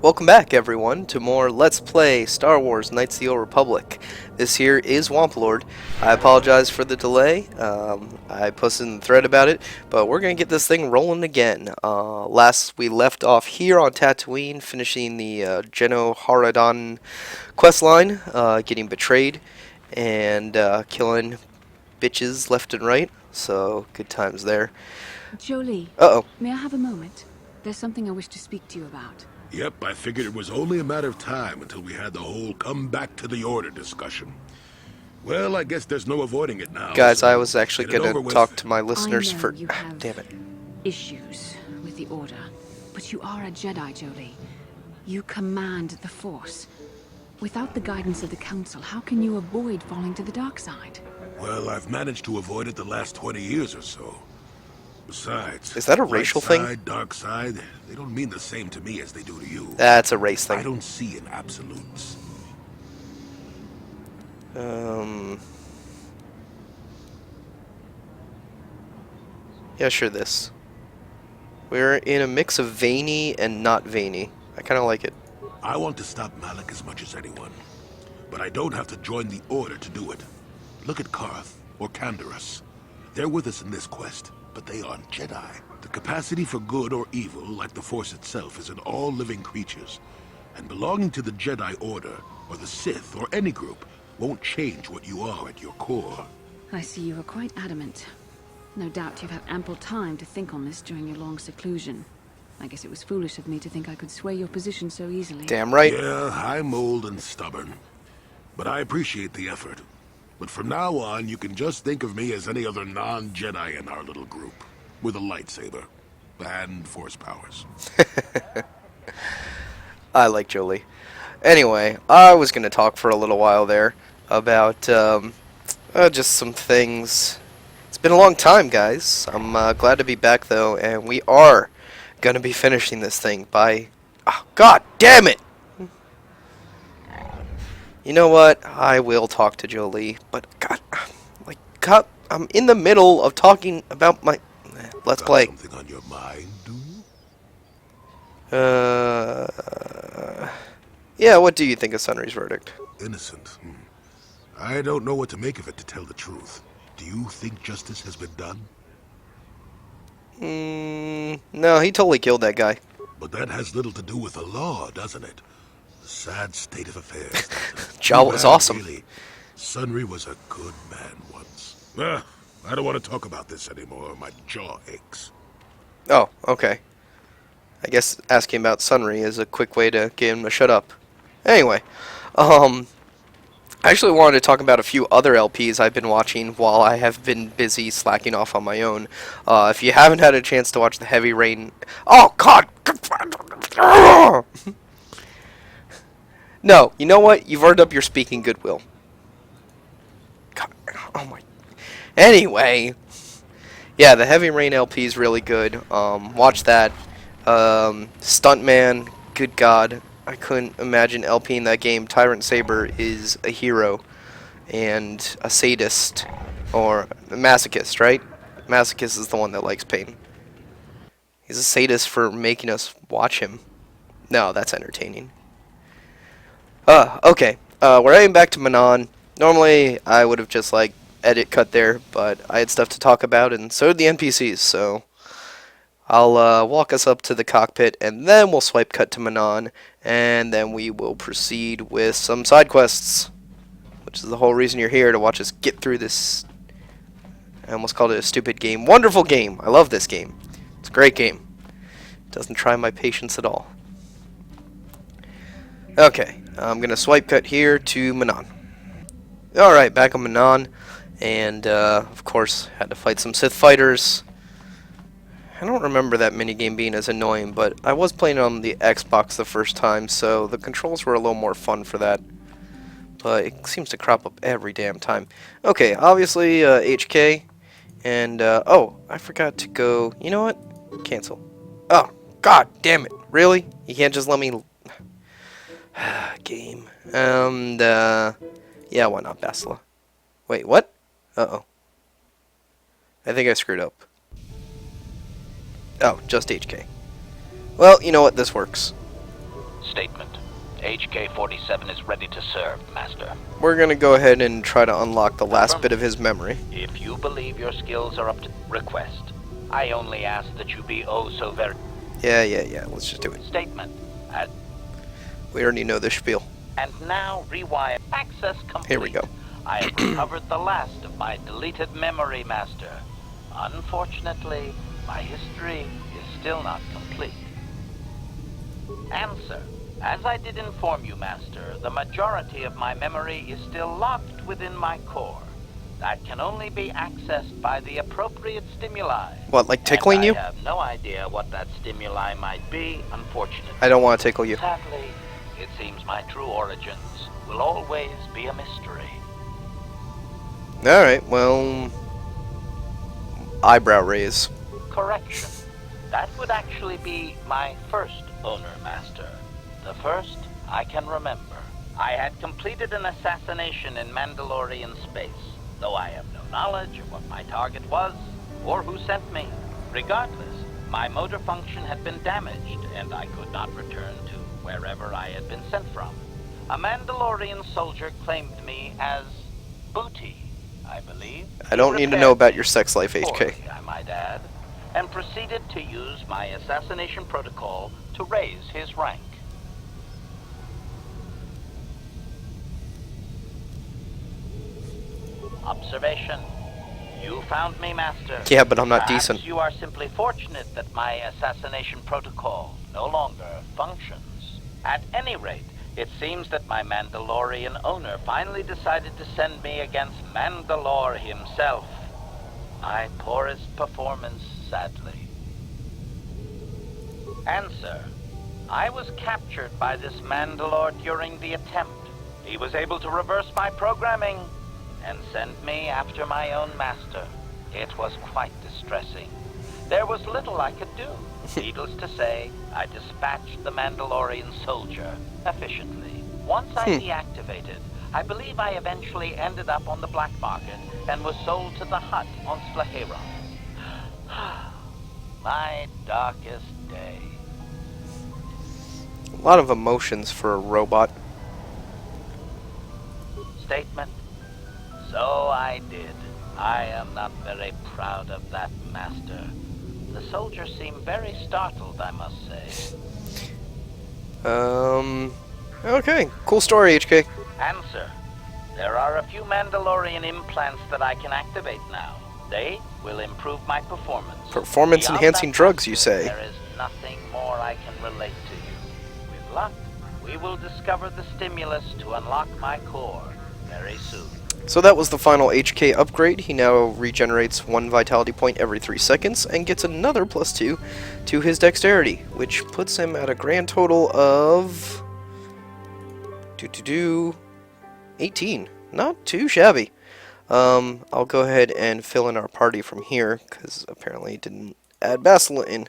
Welcome back, everyone, to more Let's Play Star Wars Knights of the Old Republic. This here is Womplord. I apologize for the delay. I posted in the thread about it, but we're going to get this thing rolling again. Last we left off here on Tatooine, finishing the Geno Haradan questline, getting betrayed, and killing bitches left and right. So, good times there. Jolie, Uh-oh. may I have a moment? There's something I wish to speak to you about. Yep, I figured it was only a matter of time until we had the whole come back to the order discussion. Well, I guess there's no avoiding it now, Guys, I so was actually get it going over to talk with. to my I listeners know for... you have Damn it. issues with the Order, but you are a Jedi, Jolie. You command the Force. Without the guidance of the Council, how can you avoid falling to the dark side? Well, I've managed to avoid it the last 20 years or so. Besides, Is that a light racial thing? side, dark side, they don't mean the same to me as they do to you. That's a race I thing. don't see in absolutes. Yeah, sure this. We're in a mix of veiny and not veiny. I kind of like it. I want to stop Malik as much as anyone. But I don't have to join the Order to do it. Look at Karth, or Canderous. They're with us in this quest, but they aren't Jedi. The capacity for good or evil, like the Force itself, is in all living creatures. And belonging to the Jedi Order, or the Sith, or any group, won't change what you are at your core. I see you are quite adamant. No doubt you've had ample time to think on this during your long seclusion. I guess it was foolish of me to think I could sway your position so easily. Damn right. Yeah, I'm old and stubborn. But I appreciate the effort. But from now on, you can just think of me as any other non-Jedi in our little group. With a lightsaber. And Force powers. I like Jolie. Anyway, I was going to talk for a little while there about just some things. It's been a long time, guys. I'm glad to be back, though, and we are going to be finishing this thing by... Oh, God damn it! You know what? I will talk to Jolie, but God, like, God, I'm in the middle of talking about my... Let's Got play. something on your mind, do you? Yeah, what do you think of Sunry's verdict? Innocent. I don't know what to make of it, to tell the truth. Do you think justice has been done? No, he totally killed that guy. But that has little to do with the law, doesn't it? The sad state of affairs. Jaw Too was bad, awesome. Really. Sunry was a good man once. I don't want to talk about this anymore. My jaw aches. Oh, okay. I guess asking about Sunry is a quick way to get him to shut up. Anyway, I actually wanted to talk about a few other LPs I've been watching while I have been busy slacking off on my own. If you haven't had a chance to watch the Heavy Rain... Oh, God! No, you know what? You've earned up your speaking goodwill. God, oh my... Anyway... Yeah, the Heavy Rain LP is really good. Watch that. Stuntman, good God. I couldn't imagine LPing that game. Tyrant Saber is a hero and a sadist, or a masochist, right? Masochist is the one that likes pain. He's a sadist for making us watch him. No, that's entertaining. Okay. We're heading back to Manaan. Normally, I would have just, like, edit cut there, but I had stuff to talk about, and so did the NPCs, so... I'll walk us up to the cockpit, and then we'll swipe cut to Manaan, and then we will proceed with some side quests, which is the whole reason you're here, to watch us get through this. I almost called it a stupid game. Wonderful game. I love this game. It's a great game. It doesn't try my patience at all. Okay, I'm going to swipe cut here to Manaan. Alright, back on Manaan, and of course, had to fight some Sith fighters. I don't remember that minigame being as annoying, but I was playing on the Xbox the first time, so the controls were a little more fun for that. But it seems to crop up every damn time. Okay, obviously, HK, and, oh, I forgot to go, you know what? Cancel. Oh, God damn it, really? You can't just let me... Game. And, yeah, why not, Basila? Wait, what? Uh-oh. I think I screwed up. Oh, just HK. Well, you know what? This works. Statement. HK-47 is ready to serve, Master. We're gonna go ahead and try to unlock the last Confirmed. bit of his memory. If you believe your skills are up to request, I only ask that you be oh so very... Yeah. Let's just do it. Statement. We already know this spiel. And now rewire. Access complete. Here we go. I have recovered the last of my deleted memory, Master. Unfortunately, my history is still not complete. Answer. As I did inform you, Master, the majority of my memory is still locked within my core. That can only be accessed by the appropriate stimuli. What, like tickling you? I have no idea what that stimuli might be, unfortunately. I don't want to tickle you. Sadly, it seems my true origins will always be a mystery. Alright, well... eyebrow raise. Correction. That would actually be my first owner, Master. The first I can remember. I had completed an assassination in Mandalorian space, though I have no knowledge of what my target was or who sent me. Regardless, my motor function had been damaged and I could not return to wherever I had been sent from. A Mandalorian soldier claimed me as booty, I believe. I don't need to know about your sex life, HK. Poorly, I might add, and proceeded to use my assassination protocol to raise his rank. Observation. You found me, Master. Yeah, but I'm not Perhaps decent. You are simply fortunate that my assassination protocol no longer functions. At any rate, it seems that my Mandalorian owner finally decided to send me against Mandalore himself. My poorest performance, sadly. Answer. I was captured by this Mandalore during the attempt. He was able to reverse my programming and send me after my own master. It was quite distressing. There was little I could do. Needless to say, I dispatched the Mandalorian soldier efficiently. Once I deactivated, I believe I eventually ended up on the black market and was sold to the Hutt on Splaheron. My darkest day. A lot of emotions for a robot. Statement. So I did. I am not very proud of that, Master. The soldier seemed very startled, I must say. Okay. Cool story, HK. Answer. There are a few Mandalorian implants that I can activate now. They will improve my performance. Performance-enhancing Beyond that, drugs, you Master, say? There is nothing more I can relate to you. With luck, we will discover the stimulus to unlock my core very soon. So that was the final HK upgrade. He now regenerates 1 vitality point every 3 seconds and gets another +2 to his dexterity, which puts him at a grand total of 18. Not too shabby. I'll go ahead and fill in our party from here, because apparently it didn't add Bastila in.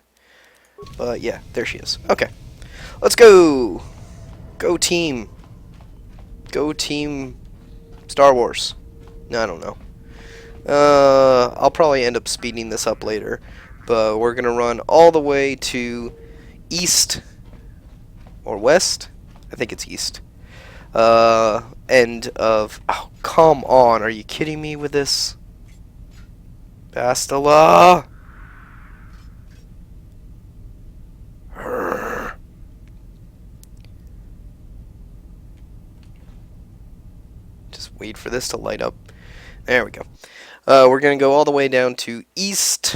But yeah, there she is. Okay. Let's go! Go team! Go team Star Wars. No, I don't know. I'll probably end up speeding this up later. But we're going to run all the way to east or west. I think it's east. End of... Oh, come on. Are you kidding me with this? Bastila! Just wait for this to light up. There we go. We're going to go all the way down to east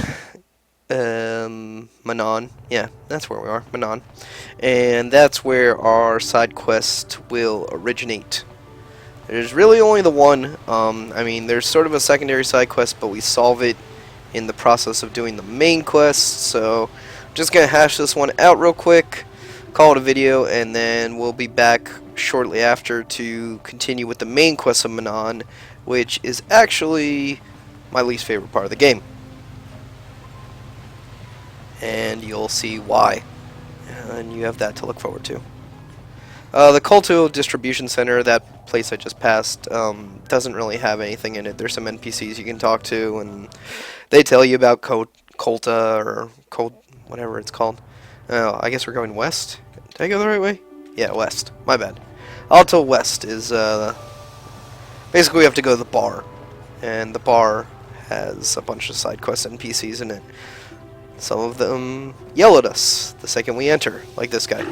Manaan. Yeah, that's where we are, Manaan. And that's where our side quest will originate. There's really only the one. I mean, there's sort of a secondary side quest, but we solve it in the process of doing the main quest. So, I'm just going to hash this one out real quick, call it a video, and then we'll be back shortly after to continue with the main quest of Manaan, which is actually my least favorite part of the game. And you'll see why. And you have that to look forward to. The Culto Distribution Center, that place I just passed, doesn't really have anything in it. There's some NPCs you can talk to, and they tell you about Colta, or whatever it's called. Oh, I guess we're going west. Did I go the right way? Yeah, west. My bad. Alto West is, basically we have to go to the bar. And the bar has a bunch of side quest NPCs in it. Some of them yell at us the second we enter, like this guy.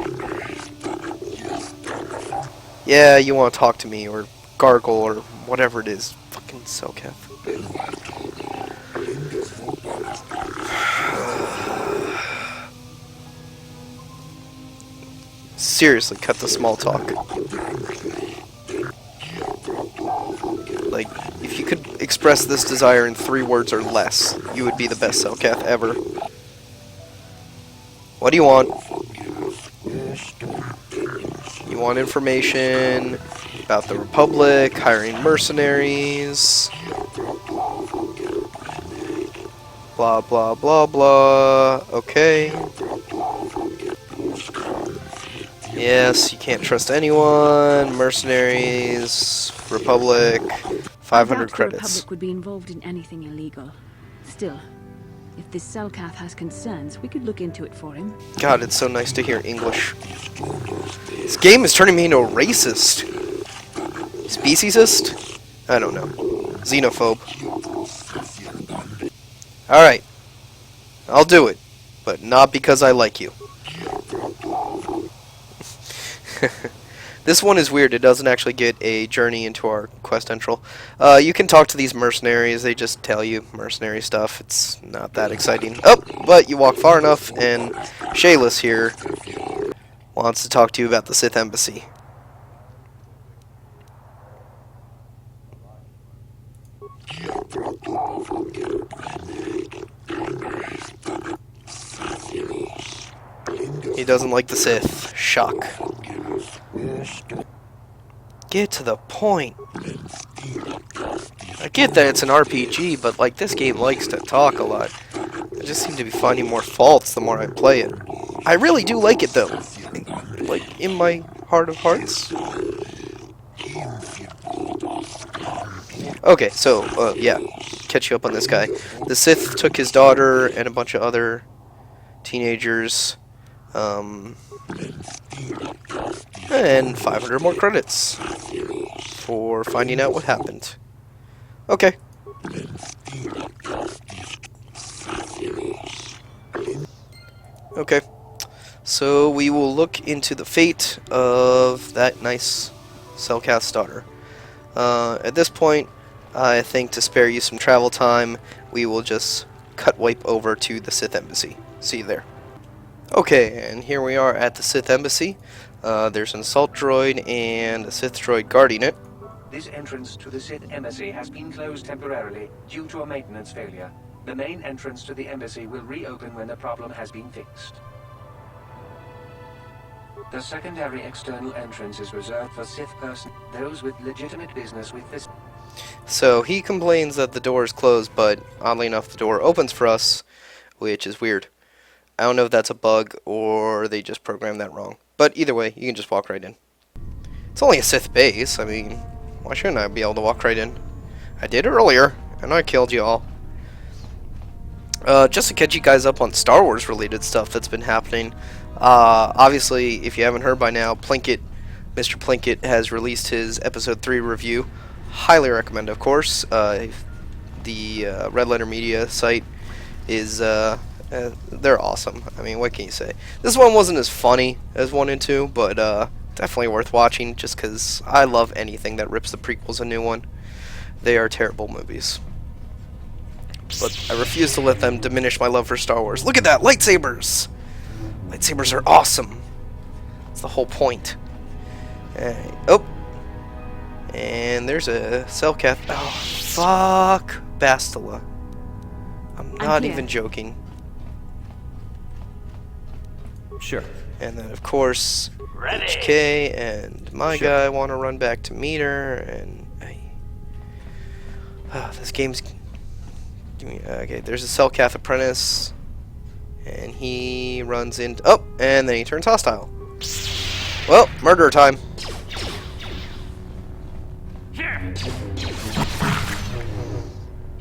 Yeah, you want to talk to me, or gargle, or whatever it is. Fucking Selkath. Seriously, cut the small talk. Like, if you could express this desire in 3 words or less, you would be the best Selkath ever. What do you want? You want information about the Republic, hiring mercenaries, blah blah blah blah. Okay. Yes, you can't trust anyone. Mercenaries, Republic, 500 The credits. Republic would be involved in anything illegal. Still, if this Selkath has concerns, we could look into it for him. God, it's so nice to hear English. This game is turning me into a racist. Speciesist? I don't know. Xenophobe. Alright. I'll do it. But not because I like you. This one is weird. It doesn't actually get a journey into our quest entry. You can talk to these mercenaries. They just tell you mercenary stuff. It's not that exciting. Oh, but you walk far enough, and Shayless here wants to talk to you about the Sith Embassy. He doesn't like the Sith. Shock. Get to the point. I get that it's an RPG, but like this game likes to talk a lot. I just seem to be finding more faults the more I play it. I really do like it though. Like in my heart of hearts. Okay, so yeah, catch you up on this guy. The Sith took his daughter and a bunch of other teenagers. And 500 more credits for finding out what happened. Okay. Okay. So we will look into the fate of that nice Selkath's daughter. At this point, I think to spare you some travel time, we will just cut wipe over to the Sith Embassy. See you there. Okay, and here we are at the Sith Embassy. There's an assault droid and a Sith droid guarding it. This entrance to the Sith Embassy has been closed temporarily due to a maintenance failure. The main entrance to the embassy will reopen when the problem has been fixed. The secondary external entrance is reserved for Sith persons, those with legitimate business with this. So he complains that the door is closed, but oddly enough the door opens for us, which is weird. I don't know if that's a bug or they just programmed that wrong. But either way, you can just walk right in. It's only a Sith base. I mean, why shouldn't I be able to walk right in? I did earlier, and I killed you all. Just to catch you guys up on Star Wars related stuff that's been happening. Obviously, if you haven't heard by now, Mr. Plinkett has released his Episode 3 review. Highly recommend, of course. The Red Letter Media site is... they're awesome. I mean, what can you say? This one wasn't as funny as 1 and 2, but definitely worth watching just because I love anything that rips the prequels a new one. They are terrible movies. But I refuse to let them diminish my love for Star Wars. Look at that! Lightsabers! Lightsabers are awesome! That's the whole point. Oh! And there's a Selkath. Oh, fuck! Bastila. I'm not even joking. Sure. And then, of course, Ready. HK and my guy want to run back to meet her, and this game's... Okay, there's a Selkath apprentice, and he runs in... Oh, and then he turns hostile. Well, murder time.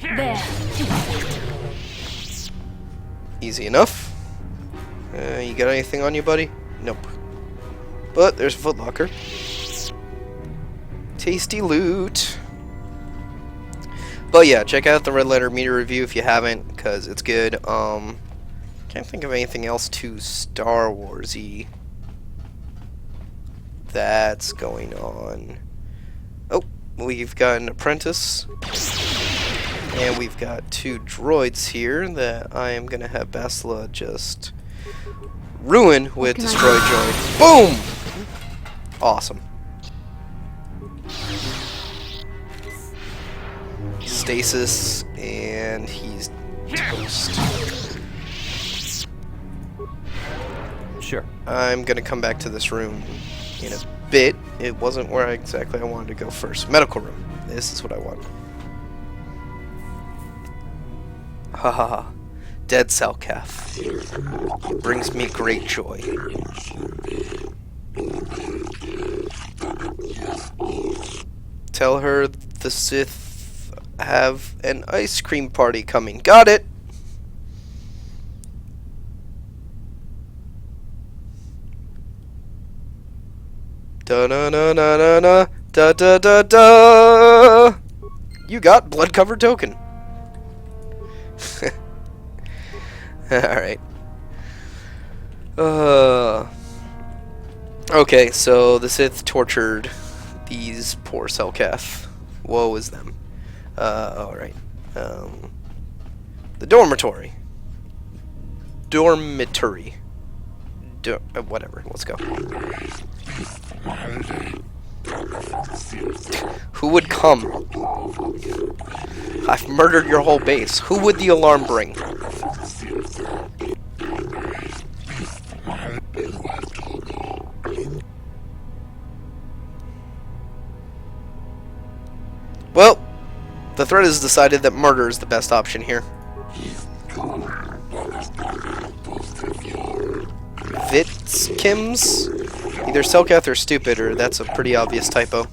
There. Easy enough. You got anything on you, buddy? Nope. But there's a footlocker. Tasty loot. But yeah, check out the Red Letter Media review if you haven't, because it's good. Can't think of anything else too Star Warsy that's going on. Oh, we've got an apprentice. And we've got 2 droids here that I am going to have Basila just ruin with Destroy Droid. Boom! Awesome. Stasis, and he's toast. Sure. I'm going to come back to this room in a bit. It wasn't where exactly I wanted to go first. Medical room. This is what I want. Ha ha ha. Dead Salcath. Brings me great joy. Tell her the Sith have an ice cream party coming. Got it! Da da da da da da da da da. You got blood covered token. Alright. Okay, so the Sith tortured these poor Selkath. Woe is them. Alright. The dormitory. Dormitory. Whatever, let's go. Who would come? I've murdered your whole base. Who would the alarm bring? Well, the threat has decided that murder is the best option here. Vitskims? Either Selkath or stupid, or that's a pretty obvious typo.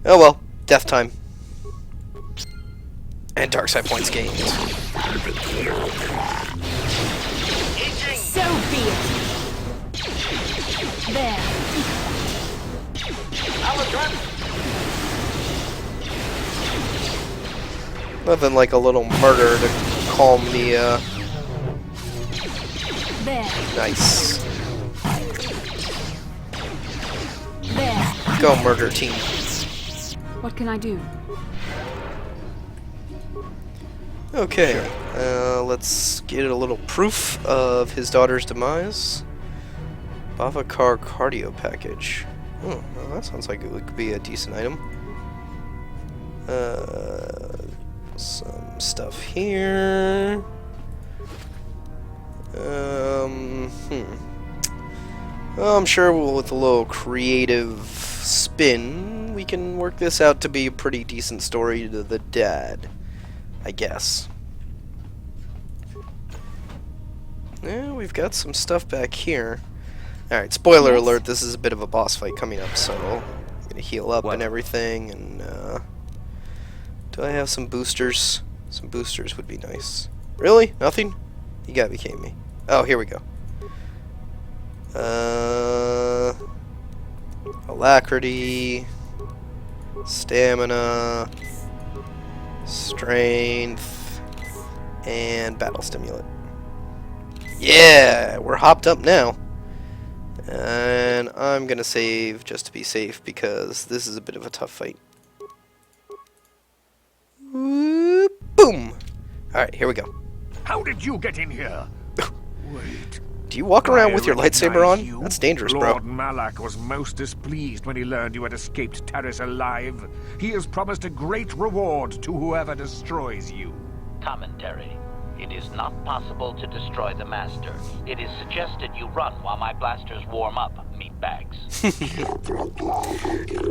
Oh well, death time. And dark side points gained. So be it. There. Nothing like a little murder to calm the, There. Nice. There. Go, murder team. What can I do? Okay, let's get a little proof of his daughter's demise. Bavakar cardio package. Oh, well, that sounds like it could be a decent item. Some stuff here. Well, I'm sure with a little creative spin, we can work this out to be a pretty decent story to the dad, I guess. Yeah, we've got some stuff back here. Alright, spoiler alert, this is a bit of a boss fight coming up, so I'm gonna heal up and everything, and do I have some boosters? Some boosters would be nice. Really? Nothing? You gotta be kidding me. Oh, here we go. Alacrity, stamina, strength, and battle stimulant. Yeah, we're hopped up now. And I'm gonna save just to be safe because this is a bit of a tough fight. Boom! Alright, here we go. How did you get in here? Wait. Do you walk around with your lightsaber on? You? That's dangerous, bro. Lord Malak was most displeased when he learned you had escaped Terrace alive. He has promised a great reward to whoever destroys you. Commentary. It is not possible to destroy the Master. It is suggested you run while my blasters warm up, meatbags.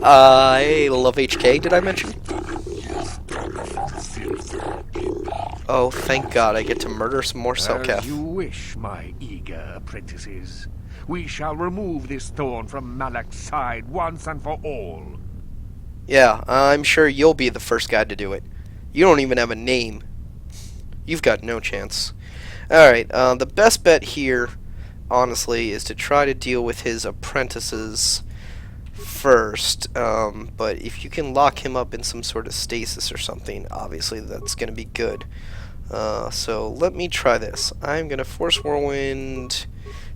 I love HK, did I mention? Oh, thank God, I get to murder some more As Selkath. you wish, my eager apprentices. We shall remove this thorn from Malak's side once and for all. Yeah, I'm sure you'll be the first guy to do it. You don't even have a name. You've got no chance. Alright, the best bet here honestly, is to try to deal with his apprentices first. But if you can lock him up in some sort of stasis or something, obviously that's going to be good. So let me try this. I'm going to Force Whirlwind,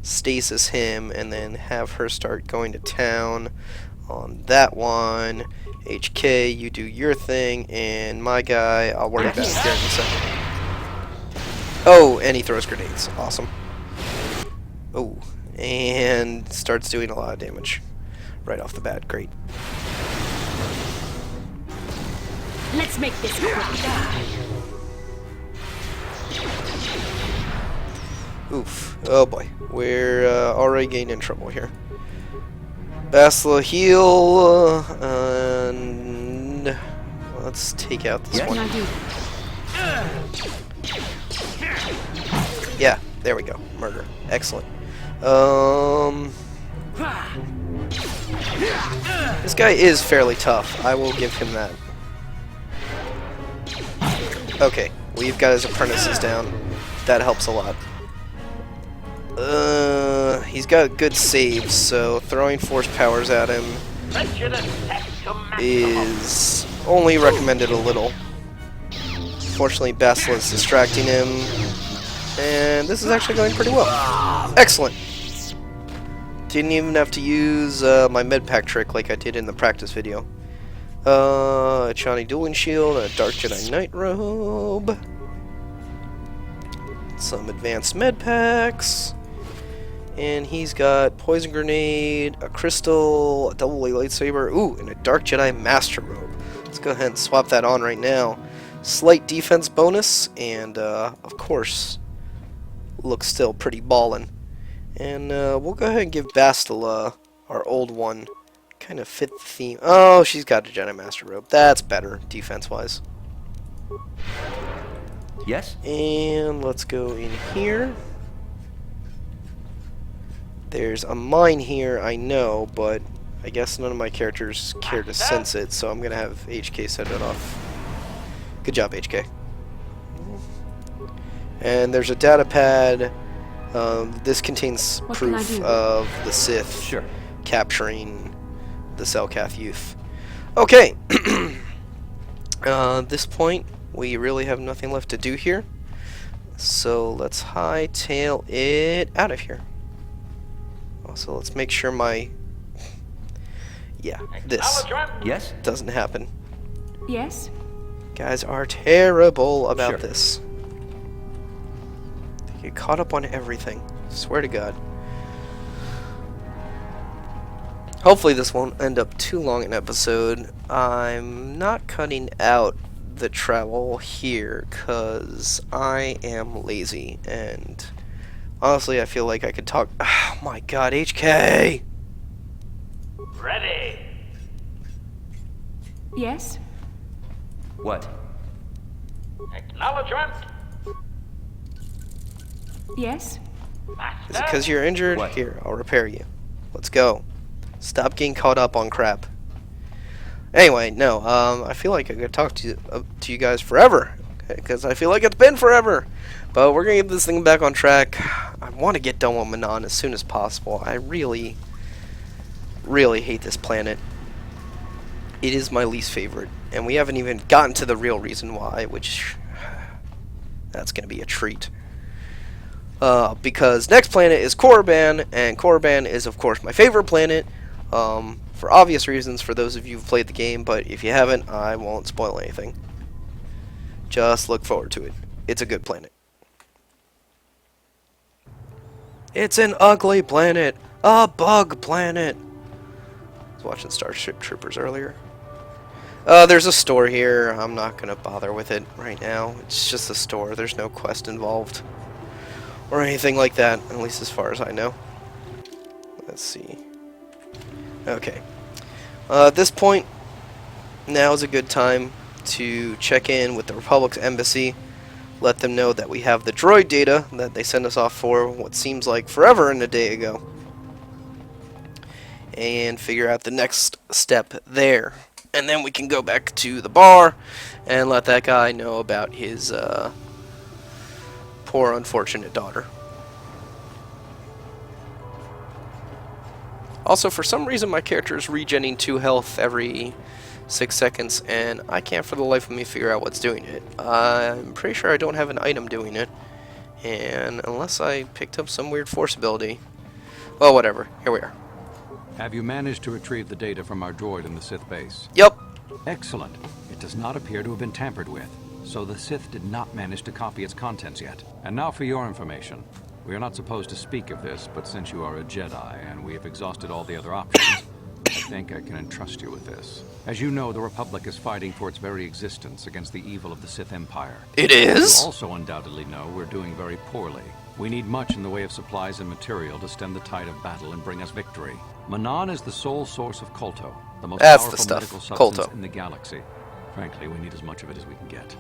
stasis him, and then have her start going to town on that one. HK, you do your thing, and my guy, I'll worry about it here in a second. Oh, and he throws grenades. Awesome. Oh, and starts doing a lot of damage right off the bat. Great. Let's make this quick. Oof. Oh boy. We're already getting in trouble here. Bastila heal, and let's take out this one. Yeah, there we go. Murder. Excellent. This guy is fairly tough. I will give him that. Okay, we've got his apprentices down. That helps a lot. He's got good saves, so throwing force powers at him is only recommended a little. Fortunately, Bastila is distracting him, and this is actually going pretty well. Excellent. Didn't even have to use my medpack trick like I did in the practice video. A Chani Dueling Shield, a Dark Jedi Knight Robe, some advanced medpacks, and he's got Poison Grenade, a Crystal, a Double Blade Lightsaber, ooh, and a Dark Jedi Master Robe. Let's go ahead and swap that on right now. Slight defense bonus, and of course, looks still pretty ballin'. And we'll go ahead and give Bastila, our old one, kind of fit the theme. Oh, she's got a Jedi Master Robe. That's better, defense-wise. Yes? And let's go in here. There's a mine here, I know, but I guess none of my characters care to sense it, so I'm going to have HK set it off. Good job, HK. And there's a data pad. This contains proof of the Sith capturing the Selkath youth. Okay. At this point, we really have nothing left to do here. So let's hightail it out of here. Also, let's make sure my... Yeah, this doesn't happen. Yes? Guys are terrible about this. They get caught up on everything. Swear to God. Hopefully this won't end up too long an episode. I'm not cutting out the travel here because I am lazy, and honestly I feel like I could talk. Oh my God, HK! Ready. Yes? What? Acknowledgement. Yes? Is it because you're injured? What? Here, I'll repair you. Let's go. Stop getting caught up on crap. Anyway, no, I feel like I could talk to you guys forever, because I feel like it's been forever. But we're gonna get this thing back on track. I want to get done with Manaan as soon as possible. I really, really hate this planet. It is my least favorite, and we haven't even gotten to the real reason why, which that's gonna be a treat. Because next planet is Korriban, and Korriban is of course my favorite planet. For obvious reasons for those of you who've played the game, but if you haven't, I won't spoil anything. Just look forward to it. It's a good planet. It's an ugly planet. A bug planet. I was watching Starship Troopers earlier. There's a store here. I'm not going to bother with it right now. It's just a store. There's no quest involved. Or anything like that, at least as far as I know. Let's see. Okay. At this point, now is a good time to check in with the Republic's embassy, let them know that we have the droid data that they sent us off for what seems like forever and a day ago, and figure out the next step there. And then we can go back to the bar and let that guy know about his poor unfortunate daughter. Also, for some reason, my character is regenerating 2 health every 6 seconds, and I can't for the life of me figure out what's doing it. I'm pretty sure I don't have an item doing it, and unless I picked up some weird force ability. Well, whatever. Here we are. Have you managed to retrieve the data from our droid in the Sith base? Yep. Excellent. It does not appear to have been tampered with, so the Sith did not manage to copy its contents yet. And now for your information. We are not supposed to speak of this, but since you are a Jedi and we have exhausted all the other options, I think I can entrust you with this. As you know, the Republic is fighting for its very existence against the evil of the Sith Empire. It is? You also undoubtedly know we're doing very poorly. We need much in the way of supplies and material to stem the tide of battle and bring us victory. Manaan is the sole source of Kolto, the most That's the powerful stuff. medical substance Kolto. in the galaxy. Frankly, we need as much of it as we can get.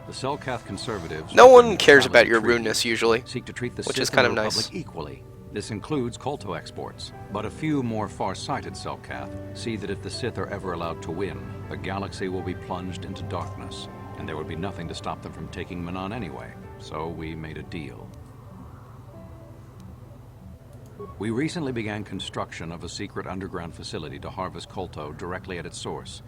The Selkath conservatives... No one cares about your rudeness, usually. ...seek to treat the which Sith is kind and of the Republic nice. equally. This includes Kolto exports. But a few more far-sighted Selkath see that if the Sith are ever allowed to win, the galaxy will be plunged into darkness, and there would be nothing to stop them from taking Manaan anyway. So we made a deal. We recently began construction of a secret underground facility to harvest Kolto directly at its source.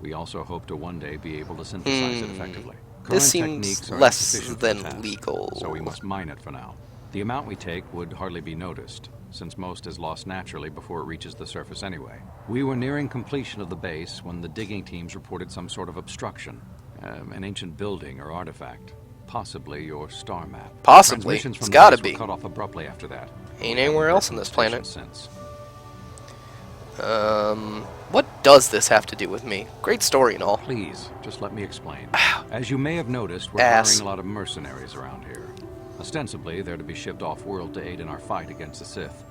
We also hope to one day be able to synthesize it effectively. This Current seems techniques are less insufficient for the than task, legal. so we must mine it for now. The amount we take would hardly be noticed, since most is lost naturally before it reaches the surface anyway. We were nearing completion of the base when the digging teams reported some sort of obstruction. An ancient building or artifact. Possibly your star map. Possibly. Transmissions from It's the gotta base were be. cut off abruptly after that. Ain't We anywhere haven't else heard on this from the planet. station since. What does this have to do with me? Great story and all. Please, just let me explain. As you may have noticed, we're Ass. hiring a lot of mercenaries around here. Ostensibly, they're to be shipped off-world to aid in our fight against the Sith,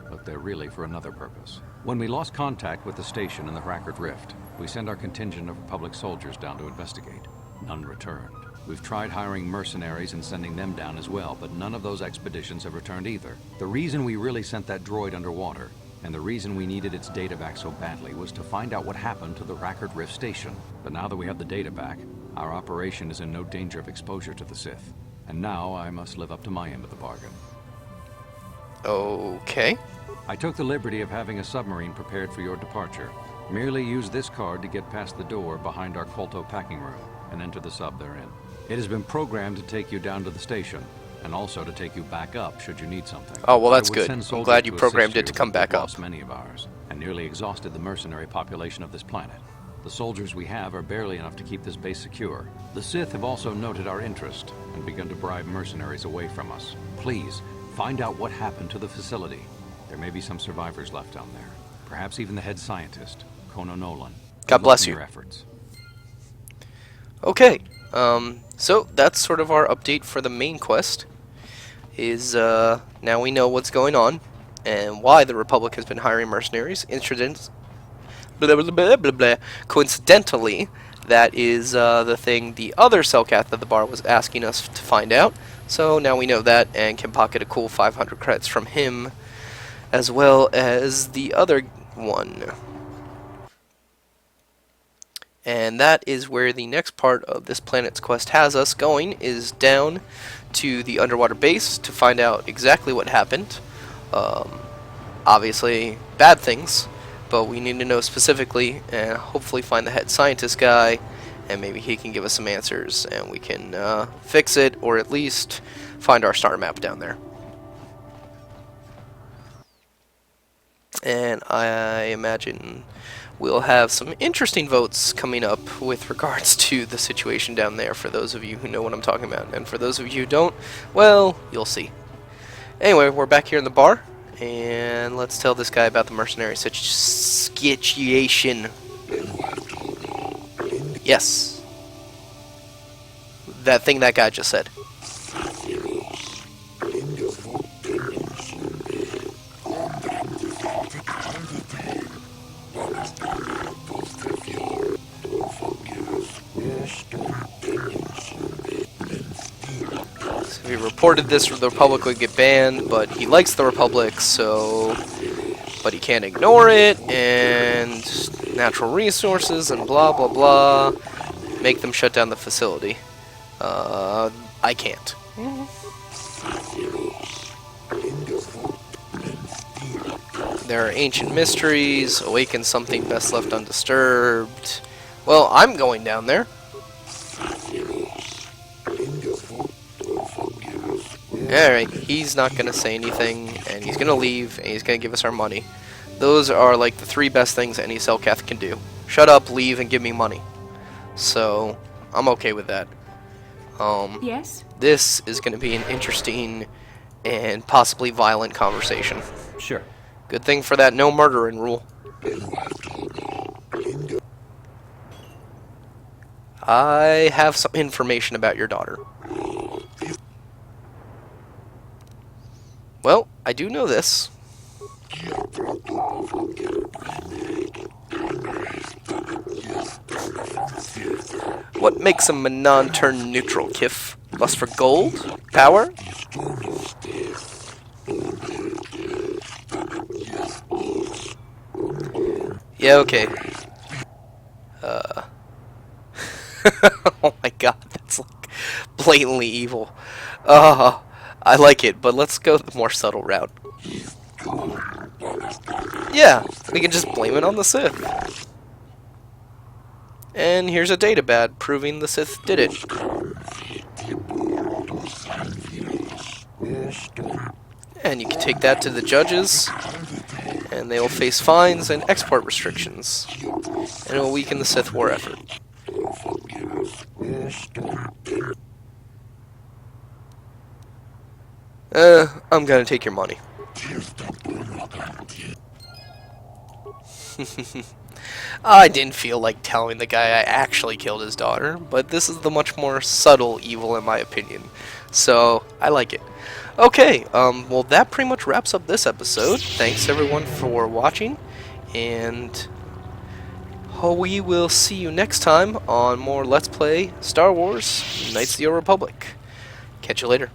but they're really for another purpose. When we lost contact with the station in the Rackard Rift, we sent our contingent of Republic soldiers down to investigate. None returned. We've tried hiring mercenaries and sending them down as well, but none of those expeditions have returned either. The reason we really sent that droid underwater, and the reason we needed its data back so badly, was to find out what happened to the Rackard Rift station. But now that we have the data back, our operation is in no danger of exposure to the Sith. And now I must live up to my end of the bargain. Okay. I took the liberty of having a submarine prepared for your departure. Merely use this card to get past the door behind our Kolto packing room and enter the sub therein. It has been programmed to take you down to the station, and also to take you back up should you need something. Oh, well, that's It would good. send I'm soldiers glad you to programmed assist it to you, come but back we've up. lost many of ours, and nearly exhausted the mercenary population of this planet. The soldiers we have are barely enough to keep this base secure. The Sith have also noted our interest and begun to bribe mercenaries away from us. Please, find out what happened to the facility. There may be some survivors left down there. Perhaps even the head scientist, Kono Nolan. God Good luck bless in you. your efforts. Okay. So that's sort of our update for the main quest. Now we know what's going on and why the Republic has been hiring mercenaries. Blah, blah, blah, blah, blah. Coincidentally, that is the thing the other Selkath at the bar was asking us to find out. So now we know that and can pocket a cool 500 credits from him, as well as the other one. And that is where the next part of this planet's quest has us going, is down to the underwater base to find out exactly what happened. Obviously, bad things, but we need to know specifically and hopefully find the head scientist guy, and maybe he can give us some answers and we can fix it, or at least find our star map down there. And I imagine we'll have some interesting votes coming up with regards to the situation down there, for those of you who know what I'm talking about. And for those of you who don't, well, you'll see. Anyway, we're back here in the bar, and let's tell this guy about the mercenary situation. Yes. That thing that guy just said. So if he reported this, the Republic would get banned, but he likes the Republic, so... But he can't ignore it, and natural resources, and blah blah blah. Make them shut down the facility. I can't. There are ancient mysteries. Awaken something best left undisturbed. Well, I'm going down there. Alright, he's not going to say anything, and he's going to leave, and he's going to give us our money. Those are like the 3 best things any Selkath can do. Shut up, leave, and give me money. So, I'm okay with that. Yes? This is going to be an interesting and possibly violent conversation. Sure. Good thing for that no murdering rule. I have some information about your daughter. Well, I do know this. What makes a Manaan turn neutral, Kif? Lust for gold? Power? Yeah, okay. Oh my god, that's like blatantly evil. I like it, but let's go the more subtle route. Yeah, we can just blame it on the Sith. And here's a datapad proving the Sith did it. And you can take that to the judges, and they will face fines and export restrictions. And it will weaken the Sith war effort. I'm gonna take your money. I didn't feel like telling the guy I actually killed his daughter, but this is the much more subtle evil in my opinion. So, I like it. Okay, well that pretty much wraps up this episode. Thanks everyone for watching, and we will see you next time on more Let's Play Star Wars Knights of the Old Republic. Catch you later.